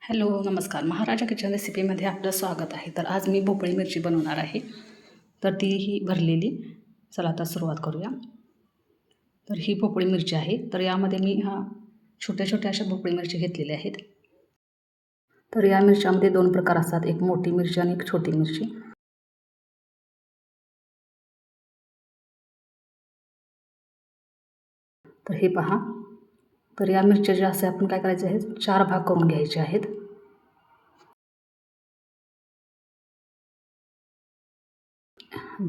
Hello नमस्कार. महाराजा kitchen रेसिपीमध्ये आपलं स्वागत आहे. तर आज मी भोपळी मिरची बनवणार आहे. तर ती ही भरलेली. चला आता सुरुवात करूया. तर ही भोपळी मिरची आहे. तर यामध्ये मी छोट्या छोट्या अशा भोपळी मिरची घेतलेल्या आहेत. तर या मिरच्यामध्ये दोन प्रकार असतात, एक मोठी मिरची आणि एक छोटी मिरची. तर हे पहा. तर या मिरच्या ज्या असे आपण काय करायचे आहे, 4 भाग करून घ्यायचे आहेत.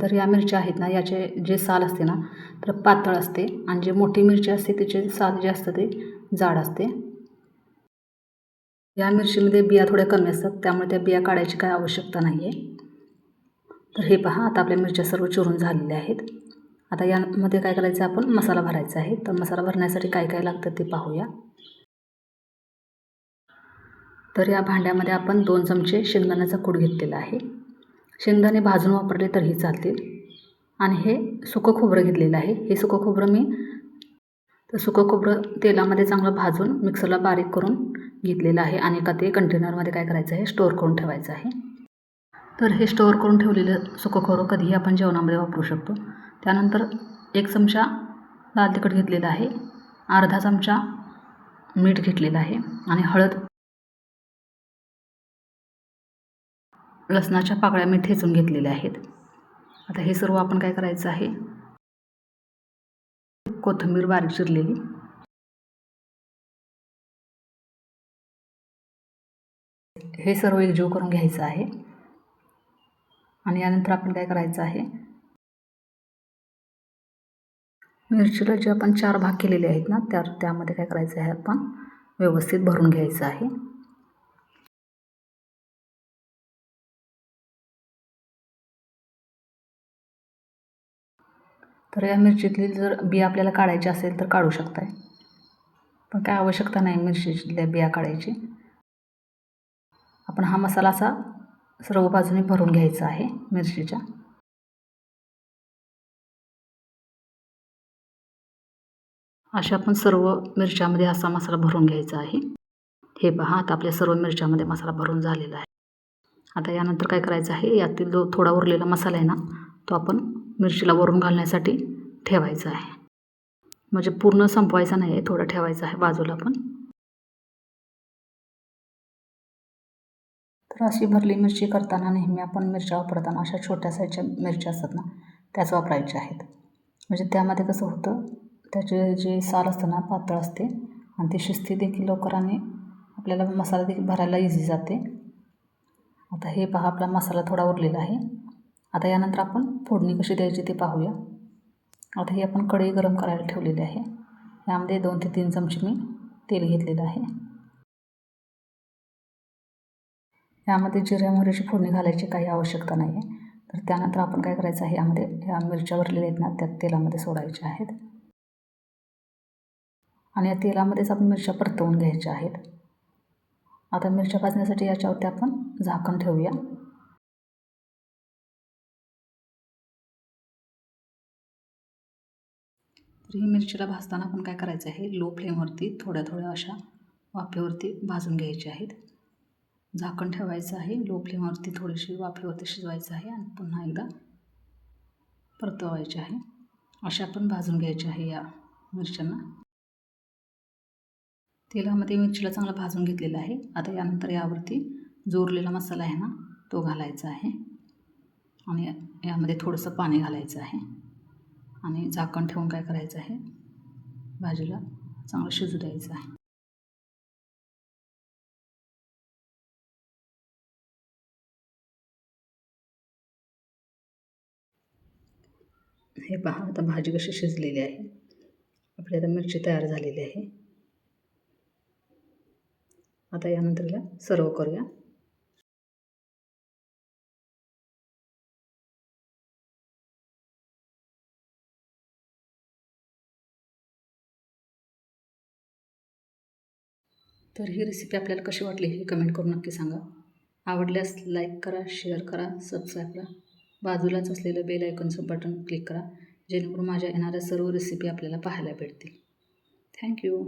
तर या मिरच्या आहेत ना, याचे जे साल असते ना तर पातळ असते आणि जे मोठी मिरची असते तिचे साल जे असतं ते जाड असते. या मिरचीमध्ये बिया थोड्या कमी असतात, त्यामुळे त्या बिया काढायची काय आवश्यकता नाही आहे. तर हे पहा, आता आपल्या मिरच्या सर्व चिरून झालेल्या आहेत. आता यामध्ये काय करायचं आहे, आपण मसाला भरायचा आहे. तर मसाला भरण्यासाठी काय काय लागतं ते पाहूया. तर या भांड्यामध्ये आपण 2 चमचे शेंगदाण्याचा कूट घेतलेला आहे. शेंगदाणे भाजून वापरले तरीही चालतील. आणि हे सुकं खोबरं घेतलेलं आहे. हे सुकं खोबरं तेलामध्ये चांगलं भाजून मिक्सरला बारीक करून घेतलेलं आहे आणि एका ते कंटेनरमध्ये काय करायचं आहे, स्टोअर करून ठेवायचं आहे. तर हे स्टोअर करून ठेवलेलं सुकं खोबरं कधीही आपण जेवणामध्ये वापरू शकतो. त्यानंतर 1 चमचा लाल तिखट घेतलेला आहे, अर्धा चमचा मीठ घेतलेलं आहे आणि हळद, लसणाच्या पाकळ्या मी ठेचून घेतलेल्या आहेत. आता हे सर्व आपण काय करायचं आहे, कोथिंबीर बारीक चिरलेली, हे सर्व एकजीव करून घ्यायचं आहे. आणि यानंतर आपण काय करायचं आहे, मिरचीला जे आपण 4 भाग केलेले आहेत ना त्यामध्ये काय करायचं आहे, आपण व्यवस्थित भरून घ्यायचं आहे. तर या मिरचीतली जर बिया आपल्याला काढायची असेल तर काढू शकताय, पण काय आवश्यकता नाही मिरचीतल्या बिया काढायची. आपण हा मसाला असा सर्व बाजूने भरून घ्यायचा आहे मिरचीच्या. अशा आपण सर्व मिरच्यामध्ये असा मसाला भरून घ्यायचा आहे. हे पहा, आता आपल्या सर्व मिरच्यामध्ये मसाला भरून झालेला आहे. आता यानंतर काय करायचं आहे, यातील जो थोडा उरलेला मसाला आहे ना तो आपण मिरचीला वरून घालण्यासाठी ठेवायचा आहे. म्हणजे पूर्ण संपवायचा नाही आहे, थोडा ठेवायचा आहे बाजूला पण. तर अशी भरली मिरची करताना नेहमी आपण मिरच्या वापरताना अशा छोट्या साईजच्या मिरच्या असतात ना त्याच वापरायच्या आहेत. म्हणजे त्यामध्ये कसं होतं, त्याचे जे साल असतं ना पातळ असते आणि ती शिजते देखील लवकर आणि आपल्याला मसाला देखील भरायला इझी जाते. आता हे पहा, आपला मसाला थोडा उरलेला आहे. आता यानंतर आपण फोडणी कशी द्यायची ते पाहूया. आता ही आपण कढई गरम करायला ठेवलेली आहे. यामध्ये 2 ते 3 चमचे मी तेल घेतलेलं आहे. यामध्ये जिऱ्या मोहरीची फोडणी घालायची काही आवश्यकता नाही आहे. तर त्यानंतर आपण काय करायचं आहे, यामध्ये ह्या मिरच्या भरलेल्या आहेत ना त्या तेलामध्ये सोडायच्या आहेत आणि या तेलामध्येच आपण मिरच्या परतवून घ्यायच्या आहेत. आता मिरच्या भाजण्यासाठी याच्यावरती आपण झाकण ठेवूया. तर ही मिरचीला भाजताना आपण काय करायचं आहे, लो फ्लेमवरती थोड्या थोड्या अशा वाफेवरती भाजून घ्यायचे आहेत. झाकण ठेवायचं आहे, लो फ्लेमवरती थोडीशी वाफेवरती शिजवायचं आहे आणि पुन्हा एकदा परतवायचे आहे. अशा आपण भाजून घ्यायचे आहे या मिरच्यांना. तेलामध्ये मिरचीला चांगला भाजून घेतलेला आहे. आता यानंतर यावरती जो उरलेला मसाला आहे ना तो घालायचा आहे आणि यामध्ये थोडंसं पाणी घालायचं आहे आणि झाकण ठेवून काय करायचं आहे, भाजीला चांगलं शिजू द्यायचं आहे. हे पहा, आता भाजी कशी शिजलेली आहे. आपली आता मिरची तयार झालेली आहे. आता यानंतर याला सर्व करूया. तर ही रेसिपी आपल्याला कशी वाटली हे कमेंट करून नक्की सांगा. आवडल्यास लाईक करा, शेअर करा, सबस्क्राईब करा. बाजूलाच असलेलं बेल आयकॉनचं बटन क्लिक करा, जेणेकरून माझ्या येणाऱ्या सर्व रेसिपी आपल्याला पाहायला भेटतील. थँक्यू.